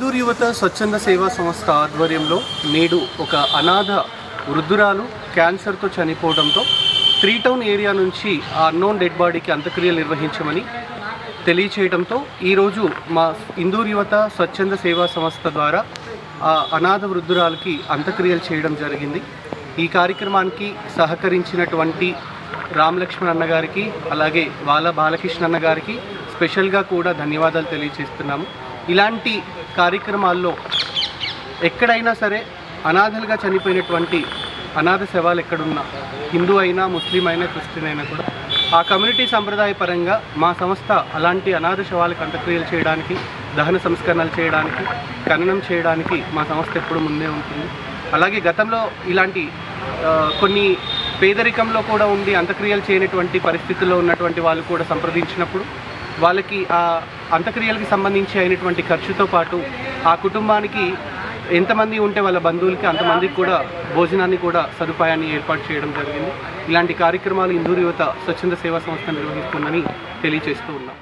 ఇందూరు యువత స్వచ్ఛంద సేవా సంస్థ ఆధ్వర్యంలో నేడు ఒక అనాథ వృద్ధురాలు క్యాన్సర్తో చనిపోవడంతో 3 టౌన్ ఏరియా నుంచి ఆ అన్నోన్ డెడ్ బాడీకి అంత్యక్రియలు నిర్వహించమని తెలియచేయడంతో ఈరోజు మా ఇందూరు యువత స్వచ్ఛంద సేవా సంస్థ ద్వారా ఆ అనాథ వృద్ధురాలకి అంత్యక్రియలు చేయడం జరిగింది. ఈ కార్యక్రమానికి సహకరించినటువంటి రామలక్ష్మణ్ అన్న గారికి అలాగే వాల బాలకృష్ణ అన్న గారికి స్పెషల్గా కూడా ధన్యవాదాలు తెలియజేస్తున్నాము. ఇలాంటి కార్యక్రమాల్లో ఎక్కడైనా సరే అనాథలుగా చనిపోయినటువంటి అనాథ శవాలు ఎక్కడున్నా, హిందూ అయినా ముస్లిం అయినా క్రిస్టియన్ అయినా కూడా ఆ కమ్యూనిటీ సంప్రదాయపరంగా మా సంస్థ అలాంటి అనాథ శవాలకు అంత్యక్రియలు చేయడానికి, దహన సంస్కరణలు చేయడానికి, ఖననం చేయడానికి మా సంస్థ ఎప్పుడు ముందే ఉంటుంది. అలాగే గతంలో ఇలాంటి కొన్ని పేదరికంలో కూడా ఉండి అంత్యక్రియలు చేయనటువంటి పరిస్థితుల్లో ఉన్నటువంటి వాళ్ళు కూడా సంప్రదించినప్పుడు వాళ్ళకి ఆ అంత్యక్రియలకు సంబంధించి అయినటువంటి ఖర్చుతో పాటు ఆ కుటుంబానికి ఎంతమంది ఉంటే వాళ్ళ బంధువులకి అంతమందికి కూడా భోజనాన్ని కూడా సదుపాయాన్ని ఏర్పాటు చేయడం జరిగింది. ఇలాంటి కార్యక్రమాలు ఇందూరు యువత స్వచ్ఛంద సేవా సంస్థ నిర్వహిస్తుందని తెలియజేస్తూ ఉన్నాం.